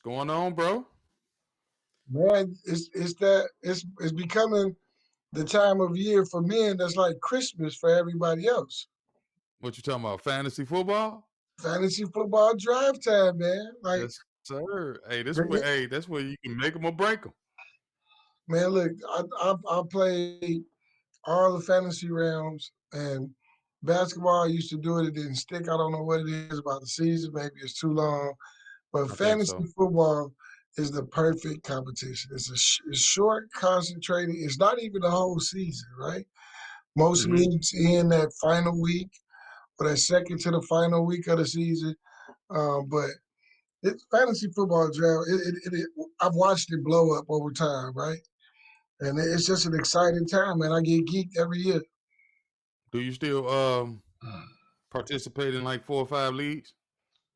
What's going on, bro? Man, it's becoming the time of year for men that's like Christmas for everybody else. What you talking about? Fantasy football? Fantasy football draft time, man. Like, Yes, sir. Hey, man, that's where you can make them or break them. look, I played all the fantasy rounds and basketball. I used to do it. It didn't stick. I don't know what it is about the season. Maybe it's too long. But I think fantasy so. football is the perfect competition. It's short, concentrated. It's not even the whole season, right? Most Hmm. leagues end that final week or that second to the final week of the season. But it's fantasy football draft. I've watched it blow up over time, right? And it's just an exciting time, man. I get geeked every year. Do you still participate in like 4 or 5 leagues?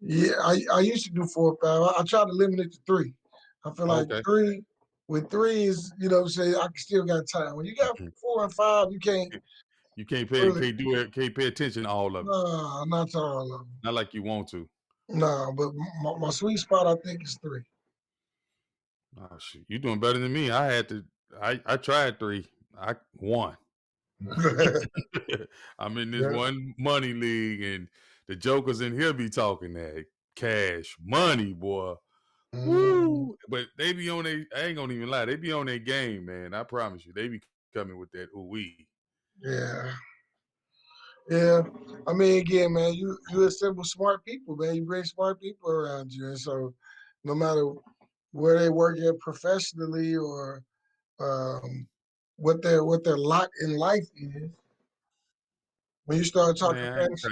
Yeah, I used to do 4 or 5. I try to limit it to 3. I feel like Okay. with three is, say I still got time. When you got 4 and 5, you can't You can't pay, really. can't do it, can't pay attention to all of it. Nah, not to all of them. Not like you want to. Nah, but my sweet spot I think is 3. Oh shit, you doing better than me. I tried 3. I won. I'm in this Yeah. one money league, and the jokers in here be talking that cash money, boy. Mm, Woo! But they be on their, I ain't gonna even lie, they be on their game, man. I promise you. They be coming with that ooh wee. yeah. Yeah, I mean, again, man, you assemble smart people, man. You bring smart people around you, and so no matter where they work at professionally or um, what their lot in life is, when you start talking Man, I ain't fantasy,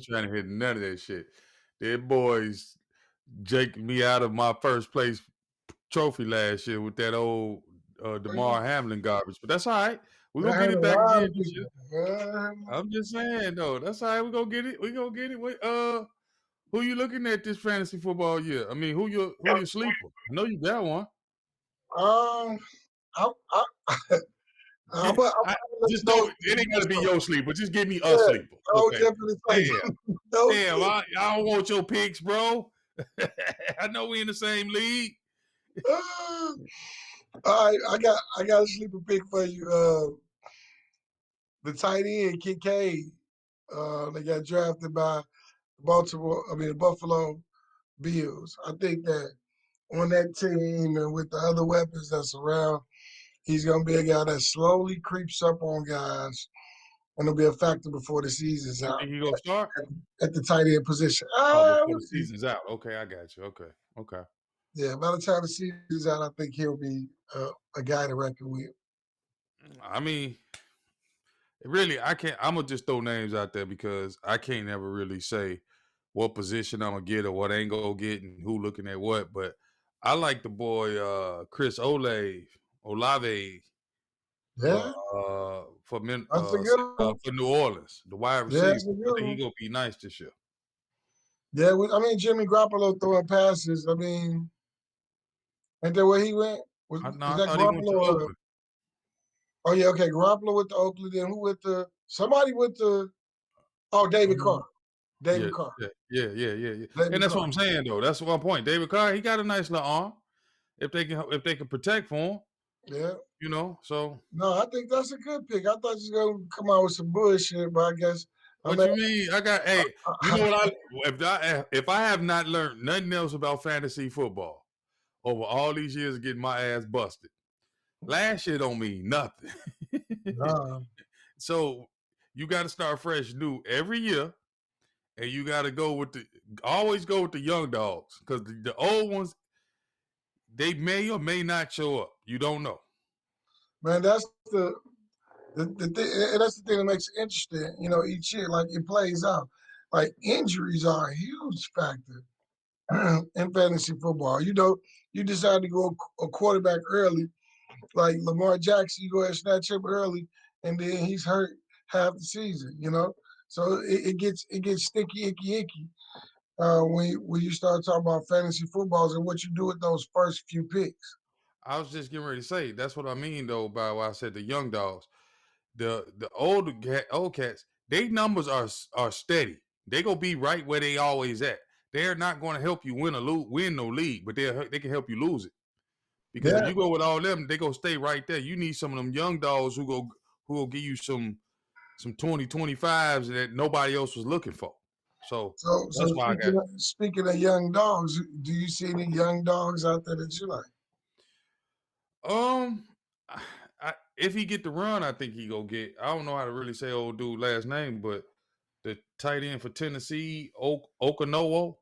trying to hear none of that shit. Their boys jaked me out of my first place trophy last year with that old DeMar Hamlin garbage. But that's all right. We're I gonna get heard it a back lot again of this year. people. Man, I'm just saying though, that's all right. We're gonna get it. We're gonna get it. Who you looking at this fantasy football year? I mean, who your sleeper? I know you got one. um, I, I, I'm Get, gonna I, let you just know don't. It ain't gotta be first. your sleeper. Just give me a Yeah, sleeper. I was Okay. just gonna Damn. say those Damn. two. I don't want your picks, bro. I know we in the same league. All right, I got a sleeper pick for you. The tight end Kincaid. They got drafted by the Buffalo Bills. I think that on that team and with the other weapons that's around, he's gonna be a guy that slowly creeps up on guys and will be a factor before the season's You out think he gonna start? at the tight end position. Oh, before We'll the see. season's out. Okay, I got you. Okay. Okay. Yeah, by the time the season's out, I think he'll be a guy to reckon with. I mean, really, I can't. I'm gonna just throw names out there because I can't ever really say what position I'm gonna get or what I ain't gonna get and who looking at what. But I like the boy Chris Olave Yeah, that's a good one. for New Orleans, the wide Yeah, receiver. that's a I good think he one. gonna be nice this year. Yeah, Jimmy Garoppolo throwing passes. Ain't that where he went? Was No, was I that thought he went Garoppolo to or Oakland. oh yeah, okay, Garoppolo with the Oakland, then who with the somebody with the David Carr. Yeah, David Carr. yeah. And David that's what Carr. I'm saying though. That's one point. David Carr, he got a nice little arm. If they can protect for him, Yeah. So No, I think that's a good pick. I thought you was gonna come out with some bullshit, but I guess I what mean you mean? You know what if I have not learned nothing else about fantasy football over all these years of getting my ass busted, last year don't mean nothing. nah. So you got to start fresh new every year, and you got to always go with the young dogs because the old ones they may or may not show up. You don't know. Man, that's the thing, and that's the thing that makes it interesting, each year, like it plays out. Like injuries are a huge factor in fantasy football. You decide to go a quarterback early, like Lamar Jackson, you go ahead and snatch him early, and then he's hurt half the season. So it gets sticky, icky when you start talking about fantasy footballs and what you do with those first few picks. I was just getting ready to say that's what I mean though by why I said the young dogs. The old cats, they numbers are steady. They gonna be right where they always at. they're not going to help you win no league, but they can help you lose it. Because if Yeah. you go with all them, they gonna stay right there. You need some of them young dogs who will give you some 20-25s that nobody else was looking for. So So that's why I got. speaking of young dogs, do you see any young dogs out there that you like? Um, if he get the run, I think he go get. I don't know how to really say old dude last name, but the tight end for Tennessee, Okinawa.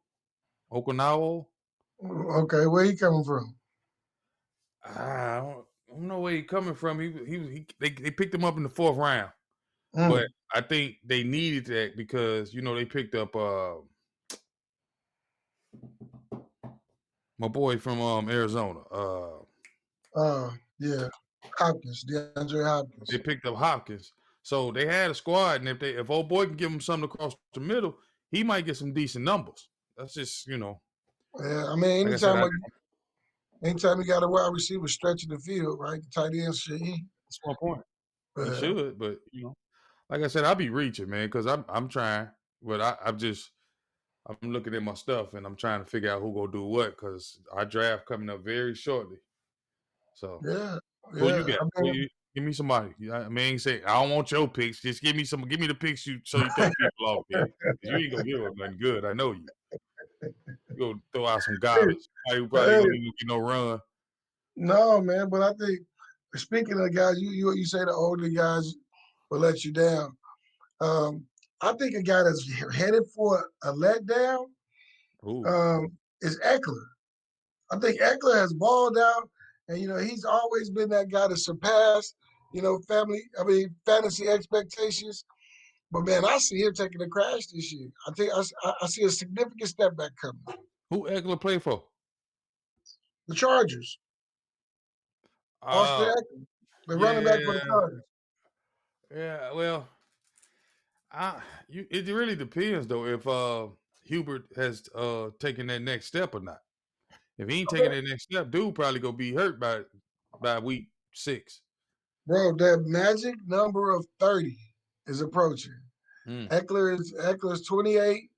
Okay, where he coming from? I don't know where he coming from. They picked him up in the 4th round, but Mm. I think they needed that because they picked up my boy from Arizona. Yeah, Hopkins, DeAndre They Hopkins. picked up Hopkins, so they had a squad, and if old boy can give him something across the middle, he might get some decent numbers. That's just Yeah, I mean, like I said, anytime you got a wide receiver stretching the field, right? The tight end should eat. that's my point. He Uh, should, but like I said, I'll be reaching, man, because I'm trying, but I'm looking at my stuff and I'm trying to figure out who gonna do what because our draft coming up very shortly. So yeah, who yeah. you got? Give me somebody. I mean, say I don't want your picks. Just give me the picks so you throw people off there. You ain't gonna give up nothing good. I know you. You go throw out some garbage. Somebody who probably Hey, gonna even get no run. no, man, but I think speaking of guys, you say the older guys will let you down. Um, I think a guy that's headed for a letdown Ooh. um, is Eckler. I think Eckler has balled out, and he's always been that guy to surpass, fantasy expectations. But man, I see him taking a crash this year. I think I see a significant step back coming. Who Eckler play for? The Chargers, Austin Uh Eckler, the running back for the yeah, Chargers. yeah. Well, it really depends though if Hubert has taken that next step or not. If he ain't taking Okay. that next step, dude probably gonna be hurt by week 6. Bro, that magic number of 30 is approaching. Mm. Eckler's 28.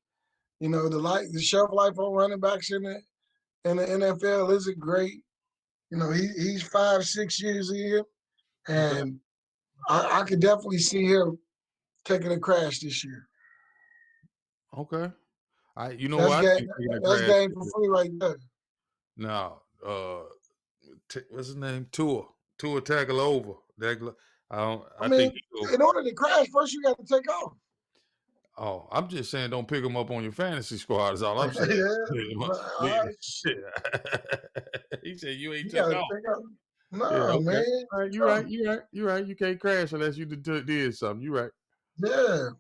The shelf life on running backs in the NFL isn't great. He's 5-6 years in, Okay. and I could definitely see him taking a crash this year. Okay. You know That's what? I game. think taking a That's crash. game for free right there. Now, what's his name? Tua Tagovailoa. I don't. I I mean, think he go. in order to crash, first you got to take off. Oh, I'm just saying, don't pick him up on your fantasy squad. Is all I'm saying. Yeah, Yeah. shit. He said you ain't You took got to off. take off. Yeah. No, Okay. man. All right. You're right. You can't crash unless you did something. You're right. Yeah.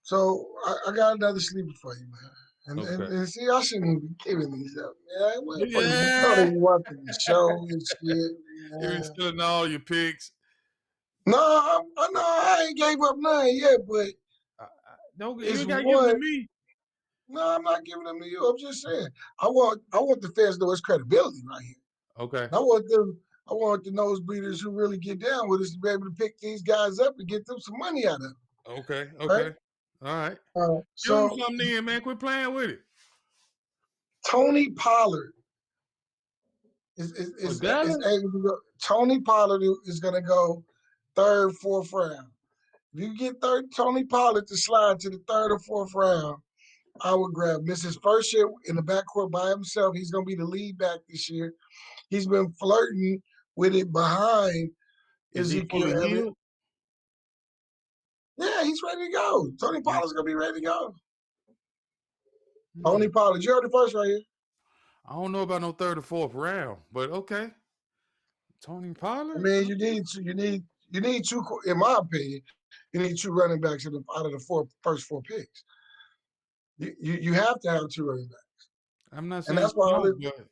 So I got another sleeper for you, man. And, Okay. and, and see, I shouldn't even be giving these up, man. Motherfuckers don't Yeah. even watch the show and shit, You're man. stealing all your picks. No, I ain't gave up none yet, but Don't you it's ain't gotta give them to one. me. No, I'm not giving them to you. I'm just saying. I want the fans to know it's credibility right here. Okay. I want the nosebleeders who really get down with us to be able to pick these guys up and get them some money out of them. Okay. Right? Okay. All right. Give them So something in, man. Quit playing with it. Tony Pollard For is Dallas? able to go. Tony Pollard is going to go third, fourth round. If you get Tony Pollard to slide to the third or fourth round, I would grab him. This is his first year in the backcourt by himself. He's going to be the lead back this year. He's been flirting with it behind Is he Ezekiel fully Elliott. healed? Yeah, he's ready to go. Tony Pollard's going to be ready to go. Hmm. Tony Pollard, you heard the first right here. I don't know about no third or fourth round, but okay. Tony I Pollard? mean, you need two, in my opinion, you need two running backs out of the first four picks. You have to have two running backs. I'm not And saying that's you why don't, but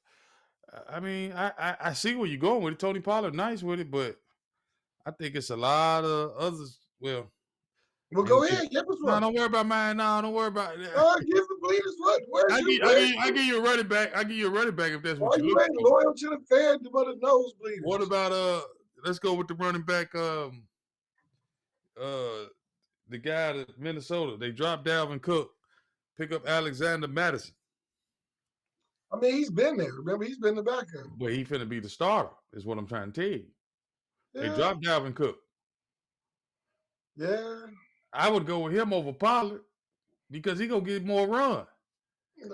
I mean, I see where you're going with it. Tony Pollard, nice with it, but I think it's a lot of others. Well, go ahead, give us no, one. don't worry about mine. No, don't worry about it. Give the bleeders what? I give you a running back. I give you a running back if that's Why what you you look ain't for. loyal to the fan but the What nosebleeders? about let's go with the running back the guy at Minnesota. They dropped Dalvin Cook, pick up Alexander Madison. I mean, he's been there. Remember, he's been the backup. But he finna be the starter, is what I'm trying to tell you. They Yeah, dropped Dalvin Cook. yeah. I would go with him over Pollard because he gonna get more run.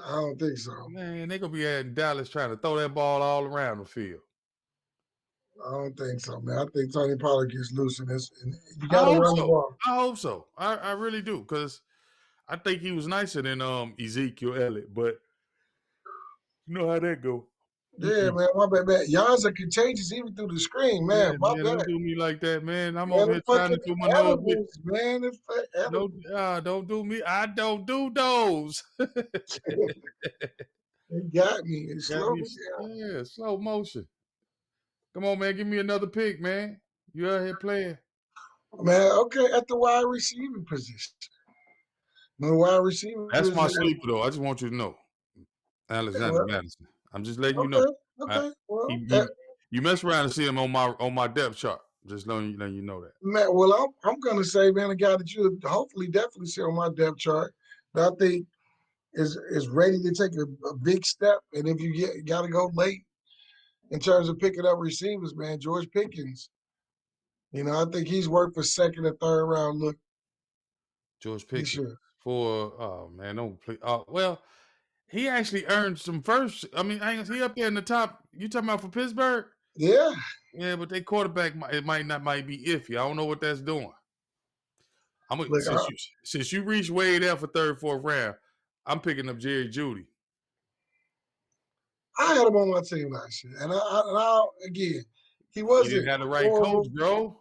I don't think so. Man, they gonna be at Dallas trying to throw that ball all around the field. I don't think so, man. I think Tony Pollard gets loose in this. And you I got to hope run the so. ball. I hope so. I really do because I think he was nicer than Ezekiel Elliott, but you know how that go. Yeah, man. My bad, man. Yards are contagious even through the screen, man. Yeah, My man, don't bad. do me like that, man. I'm Man, over the here trying to fucking do my nose. edibles, man. The edibles. Don't do me. I don't do those. It got me. It Got slowed me. me down. Yeah, slow motion. Come on, man. Give me another pick, man. You out here playing. Man, okay, at the wide receiver position. The wide receiver That's my position. sleeper, though. I just want you to know, Alexander Well, Madison. I'm just letting you know. okay, I, okay. Well, you mess around and see him on my depth chart. Just letting you know that. man, well, I'm gonna say, man, a guy that you hopefully definitely see on my depth chart that I think is ready to take a big step. And if you got to go late in terms of picking up receivers, man, George Pickens. You know, I think he's worth a second or third round look. George He Pickens should. for man, don't play. Well, he actually earned some first. I mean, he up there in the top. You talking about for Pittsburgh? Yeah. Yeah, but they quarterback might be iffy. I don't know what that's doing. Look, Since you reached way there for third, fourth round, I'm picking up Jerry Jeudy. I had him on my team last year, and again, he You wasn't didn't have the right horrible. coach, bro.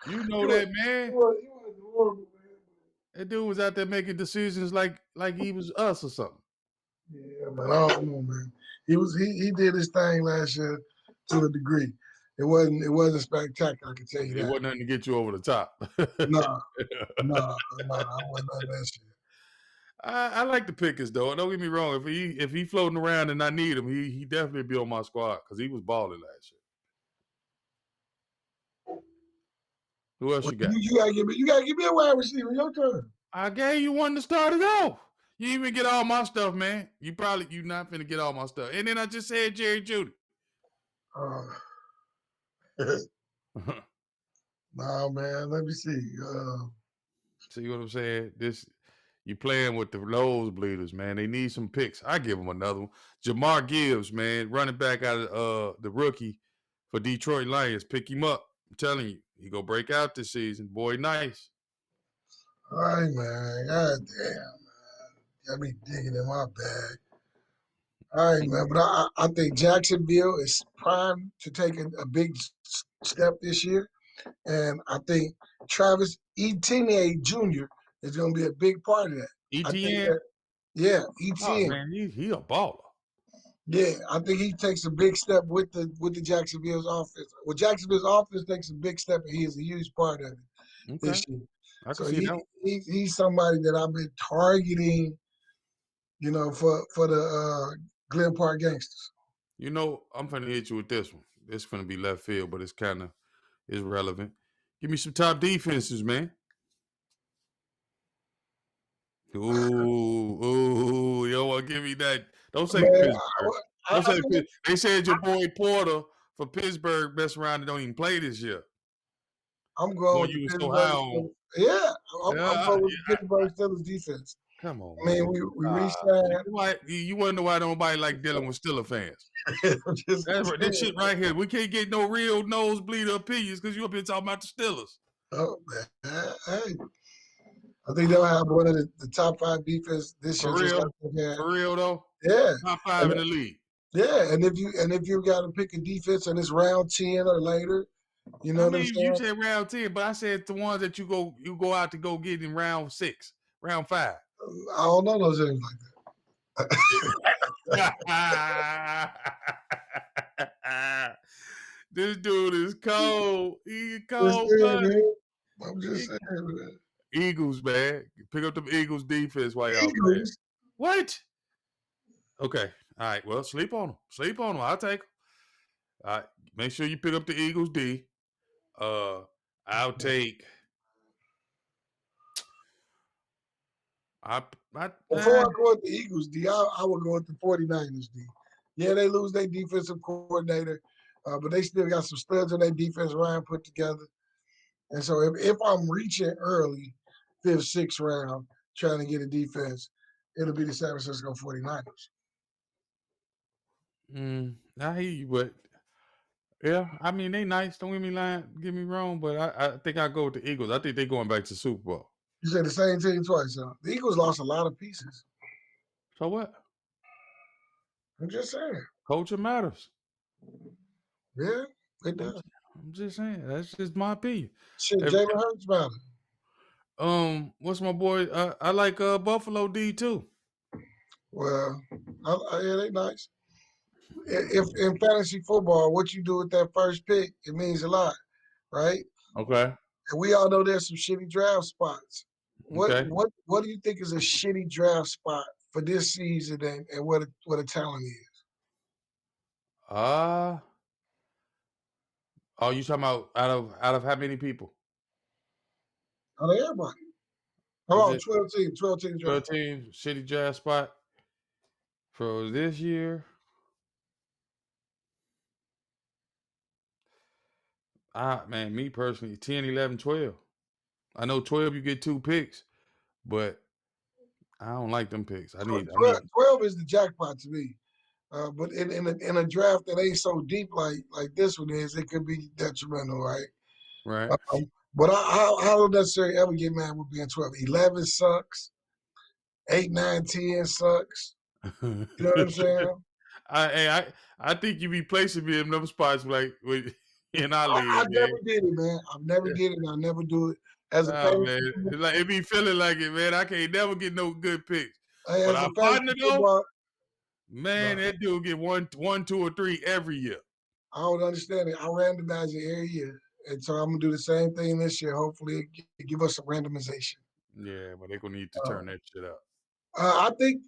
You know He that, man. wasn't horrible, man. That dude was out there making decisions like he was us or something. Yeah, man. I don't know, man. He did his thing last year to a degree. It wasn't spectacular, I can tell you It that. wasn't nothing to get you over the top. Nah, I wasn't on that shit. I like the Pickens though. Don't get me wrong. If he floating around and I need him, he definitely be on my squad because he was balling last year. Who else Well, you got? you gotta give me a wide receiver. Your turn. I gave you one to start it off. You didn't even get all my stuff, man. You not finna get all my stuff. And then I just said Jerry Jeudy. Nah, man. Let me see. See what I'm saying? You playing with the nose bleeders, man. They need some picks. I give them another one. Jamar Gibbs, man, running back out of the rookie for Detroit Lions. Pick him up. I'm telling you, he gonna break out this season. Boy, nice. All right, man. God damn, man. Got me digging in my bag. All right, man. But I think Jacksonville is primed to take a big step this year. And I think Travis Etienne Jr. is going to be a big part of that. I think ETN. that, yeah, Oh Etienne. man, he a baller. Yeah, I think he takes a big step with the Jacksonville's offense. Well, Jacksonville's offense takes a big step, and he is a huge part of it Okay, this year. I can So see that. he's somebody that I've been targeting, you know, for the Glen Park Gangsters. You know, I'm finna hit you with this one. It's finna be left field, but it's relevant. Give me some top defenses, man. Ooh, you don't want to give me that. Don't say Man, Pittsburgh. Don't say think They said your boy Porter for Pittsburgh mess around and don't even play this year. I'm going Boy, with the you was so high Pittsburgh on. Steelers. Yeah, I'm Yeah, going with the Pittsburgh Steelers defense. come on, I man. mean, we re-signed. You wonder why nobody like dealing with Steelers fans. I'm just This shit right here. We can't get no real nosebleed opinions because you up here talking about the Steelers. Oh, man. Hey, I think they'll have one of the top 5 defense this year. For Just real? like they had. For real though? Yeah, Top 5 in the league. yeah. And if you got to pick a defense and it's round 10 or later, you know I what I'm mean, you saying? said round 10, but I said the ones that you go out to go get in round 6, round 5. I don't know those things like that. This dude is cold. He Just cold, saying, man. man. I'm just saying, man. Eagles, man. Pick up them Eagles defense while y'all playing. Eagles. What? Okay. All right. Well, sleep on them. Sleep on them. I'll take them. All right. Make sure you pick up the Eagles D. I'll take Before I go with the Eagles, D, I would go with the 49ers, D. Yeah, they lose their defensive coordinator, but they still got some studs on their defense Ryan put together. And so if I'm reaching early, fifth, sixth round, trying to get a defense, it'll be the San Francisco 49ers. I hear you, but yeah, I mean they nice. Don't get me wrong, but I think I go with the Eagles. I think they're going back to Super Bowl. You said the same team twice, huh? The Eagles lost a lot of pieces. So what? I'm just saying. Culture matters. Yeah, it does. I'm just saying. That's just my opinion. Shit, Jalen Hurts matter. What's my boy? I like Buffalo D too. Well, yeah, they nice. If in fantasy football, what you do with that first pick, it means a lot, right? Okay. And we all know there's some shitty draft spots. What Okay. what do you think is a shitty draft spot for this season and what a talent is? Oh, you talking about out of how many people? Out of everybody. Is Oh, it 12 teams, 12 teams 12 draft. teams, shitty draft spot for this year? Man, me personally, 10, 11, 12. I know 12 you get 2 picks, but I don't like them picks. I need 12 is the jackpot to me. But in a draft that ain't so deep like this one is, it could be detrimental, right? right. But I don't necessarily ever get mad with being 12. 11 sucks. 8, 9, 10 sucks. You know what I'm saying? I think you be placing me in them spots like in our league. I never did it, man. I've never did it. I'll never do it. As a fan, man, it be feeling like it, man. I can't never get no good picks. But as our a partner though, football, man, that dude get one, 2, or 3 every year. I don't understand it. I randomize it every year. And so I'm gonna do the same thing this year. Hopefully give us some randomization. Yeah, but they're gonna need to turn that shit up. I think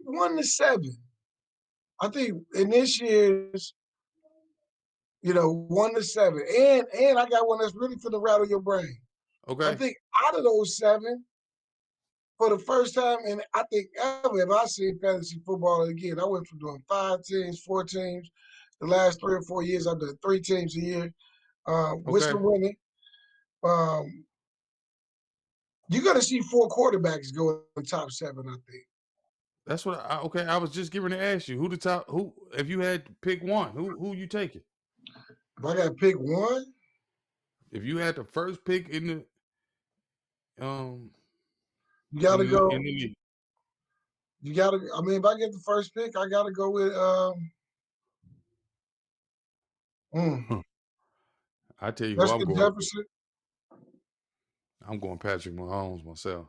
1 to 7. I think in this year's, 1 to 7. And I got one that's really finna rattle your brain. Okay. I think out of those 7, for the first time, and I think ever, if I see fantasy football again, I went from doing 5 teams, 4 teams. The last 3 or 4 years, I've done 3 teams a year. With some winning. You're going to see 4 quarterbacks go in the top 7, I think. That's what I was just getting to ask you. Who if you had to pick one, who you taking? If I got to pick one? If you had the first pick in the you got to go. You got to, I mean, if I get the first pick, I got to go with I tell you who I'm going. Jefferson. I'm going Patrick Mahomes myself.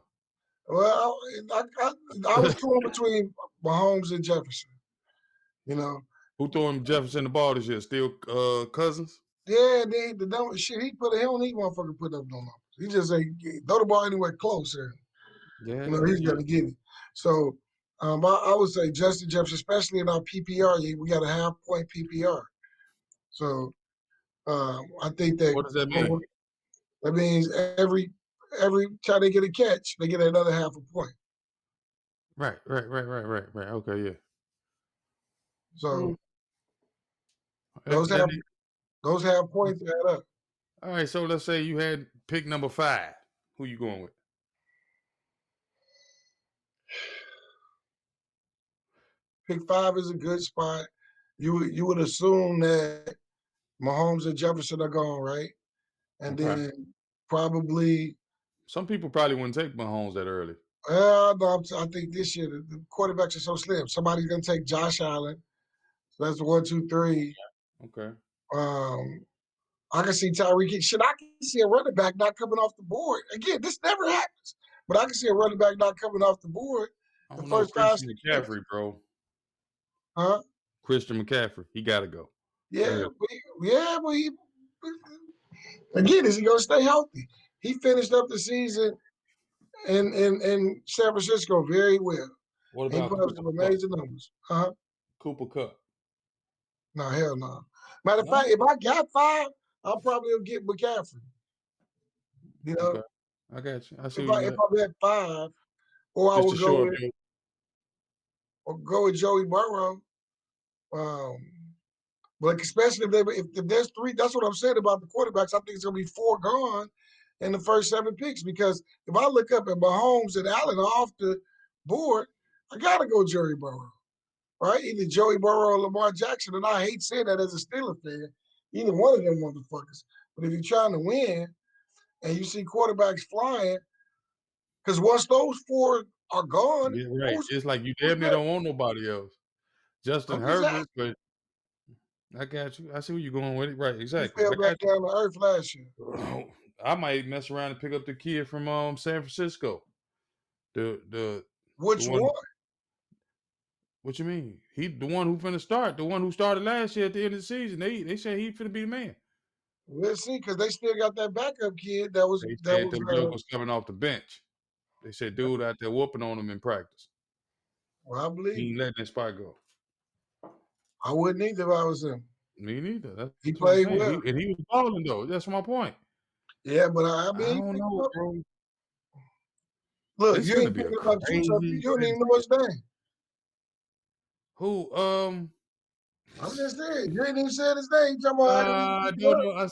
Well, I was torn between Mahomes and Jefferson. Who throwing Jefferson the ball this year? Still Cousins? Yeah, the number shit he don't need motherfucker put up no numbers. He just say throw the ball anywhere close and he's gonna get it. So I would say Justin Jefferson, especially in our PPR, we got a half-point PPR. So I think that. What does that mean? That means every time they get a catch, they get another half a point. Right. Okay, yeah. So those have points add up. All right, so let's say you had pick number 5. Who you going with? Pick 5 is a good spot. You would assume that Mahomes and Jefferson are gone, right? And then probably some people probably wouldn't take Mahomes that early. No, I think this year the quarterbacks are so slim. Somebody's gonna take Josh Allen. So that's 1, 2, 3. Okay. I can see Tyreek. Shit, I can see a running back not coming off the board. Again, this never happens. But I can see a running back not coming off the board. The first Christian McCaffrey, bro. Huh? Christian McCaffrey. He got to go. Yeah, but he, again, is he going to stay healthy? He finished up the season in San Francisco very well. What about he put up some amazing numbers? Huh? Cooper Kupp. No, hell no. Matter of fact, if I got 5, I'll probably get McCaffrey. Okay. I got you. I see if I'm at 5, or I Just to would show up there. go with Joey Burrow. Um, but especially if there's three, that's what I'm saying about the quarterbacks. I think it's gonna be four gone in the first 7 picks because if I look up at Mahomes and Allen off the board, I gotta go Joey Burrow, right? Either Joey Burrow or Lamar Jackson, and I hate saying that as a Steelers fan. Either one of them motherfuckers. But if you're trying to win and you see quarterbacks flying, because once those four are gone, Yeah, right. It's like you who's damn near next? don't want nobody else. Justin I'm just asking. Herbert, but I got you. I see where you're going with it. Right, He exactly. fell I back got down to earth last year. you. I might mess around and pick up the kid from San Francisco. The Which one. one? What you mean? He the one who finna start. The one who started last year at the end of the season. They say he finna be the man. We'll see, because they still got that backup kid that was They that said was. them jokers coming off the bench. They said dude out there whooping on him in practice. Well, I believe He ain't letting that spot go. I wouldn't either if I was him. Me neither. That's He what I'm played saying. well. He was balling though. That's my point. Yeah, but I I mean, he don't picked know, up. bro. Look, It's you gonna ain't be a picking up two something. crazy. You don't even know his name. Who? I'm just saying, you ain't even said his name. You talking about how did he I pick it don't up? know.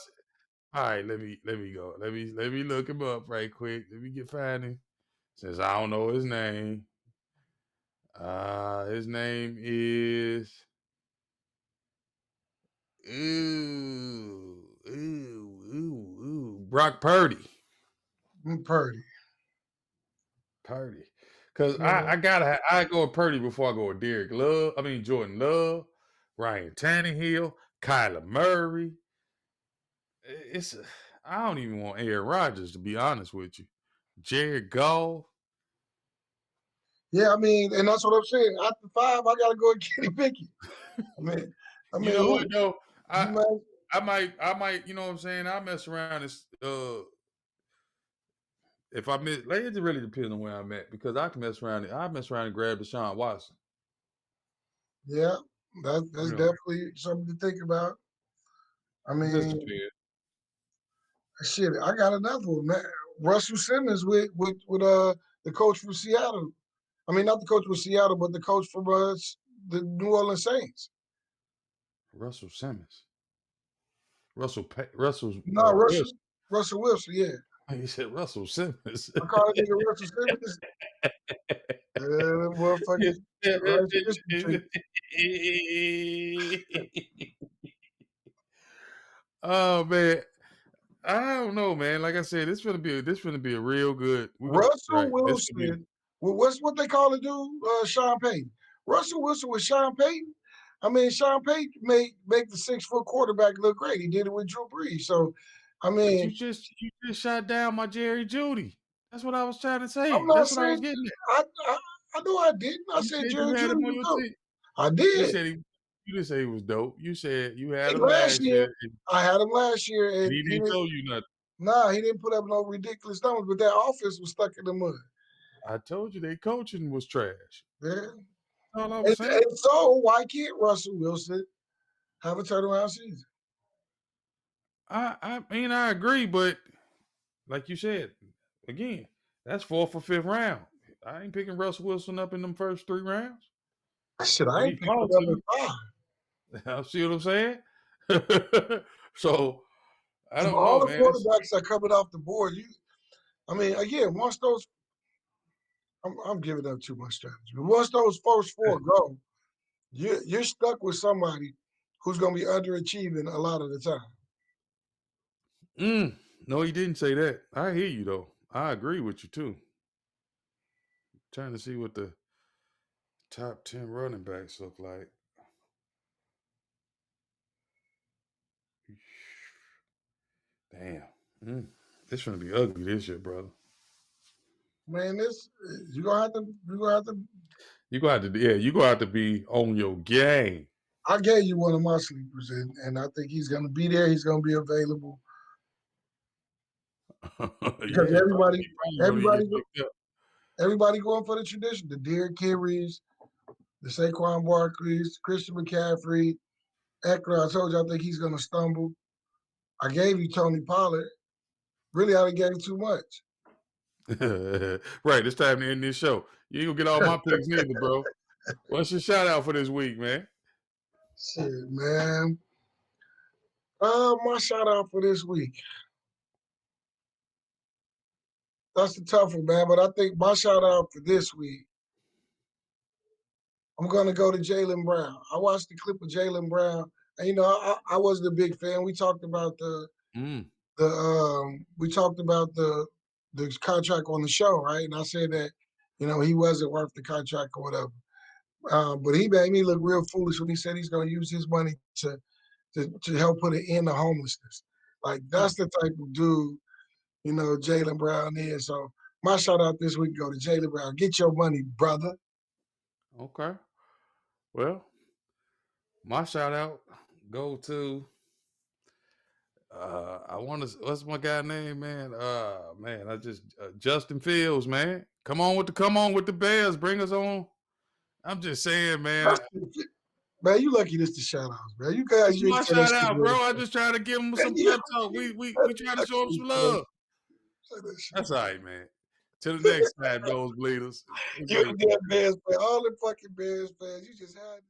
All right, let me go. Let me look him up right quick. Let me get find him. Since I don't know his name. His name is Brock Purdy. Purdy. Purdy. Cause Yeah. I go with Purdy before I go with Jordan Love, Ryan Tannehill, Kyler Murray. It's I don't even want Aaron Rodgers to be honest with you. Jared Goff. Yeah, I mean, and that's what I'm saying. After 5, I gotta go with Kenny Pickett. I You mean, know what who? though? You might, I might, you know what I'm saying? I mess around and if I miss, like, it really depends on where I'm at because I mess around and grab Deshaun Watson. yeah, that's You know, definitely something to think about. I it just mean, depends. shit, I got another one, man. Russell Simmons with the coach from Seattle. I mean, not the coach from Seattle, but the coach from the New Orleans Saints. Russell Simmons. Russell's No, Wilson. Russell Wilson. Yeah, He said Russell Simmons. I call that nigga Russell Simmons. That motherfucker Rice Krispie treat. Oh man, I don't know, man. Like I said, this gonna be a real good. Russell Right. This could be. Wilson. Well, what's what they call it, dude? Sean Payton. Russell Wilson with Sean Payton. I mean, Sean Payton make the 6-foot quarterback look great. He did it with Drew Brees. So, I But mean, you just shot down my Jerry Judy. That's what I was trying to I'm say. not That's what I was saying getting at. I know I didn't. I You said said Jerry you had Judy him on was your dope. team. I You did. said you didn't say he was dope. You said you had him Last last year, year, I had him last year, and and he he didn't didn't. show you nothing. Nah, he didn't put up no ridiculous numbers, but that offense was stuck in the mud. I told you their coaching was trash. Yeah. That's all I was saying. And so why can't Russell Wilson have a turnaround season? I mean I agree, but like you said, again, that's 4th or 5th round. I ain't picking Russell Wilson up in them first 3 rounds. Shit, I If ain't he picking falls him to up me, see what I'm saying? So I If don't all know, the man. quarterbacks are coming off the board, I mean, again, once those, I'm giving up too much strategy. But once those first 4 go, you're stuck with somebody who's going to be underachieving a lot of the time. No, he didn't say that. I hear you though. I agree with you too. Trying to see what the top 10 running backs look like. Damn. It's gonna be ugly this year, brother. Man, you're gonna have to. You gonna have to be on your game. I gave you one of my sleepers, and I think he's gonna be there. He's gonna be available because Yeah, everybody going for the tradition. The Derrick Henrys, the Saquon Barkleys, Christian McCaffrey, Eckler. I told you I think he's gonna stumble. I gave you Tony Pollard. Really, I didn't give you too much. Right, it's time to end this show. You ain't gonna get all my picks neither, bro. What's your shout out for this week, man? Shit, man. My shout out for this week. That's a tough one, man. But I think my shout out for this week, I'm gonna go to Jaylen Brown. I watched the clip of Jaylen Brown, and I wasn't a big fan. We talked about Mm, we talked about the contract on the show, right? And I said that he wasn't worth the contract or whatever. But he made me look real foolish when he said he's gonna use his money to help put an end to homelessness. Like mm. that's the type of dude Jaylen Brown is. So my shout out this week go to Jaylen Brown. Get your money, brother. Okay. Well, my shout out go to I want to what's my guy name, man? Man, I just Justin Fields, man. Come on with the Bears. Bring us on. I'm just saying, man. Man, you lucky this the shout outs, man. You guys It's you my ain't say that shout shit, out, man. bro. I just try to give him Man, some you pep talk. We try to show him some lucky, love. say that shit. That's all right, man. Till the next time, those bleeders. You a damn Bears fan. All the fucking Bears fans. You just had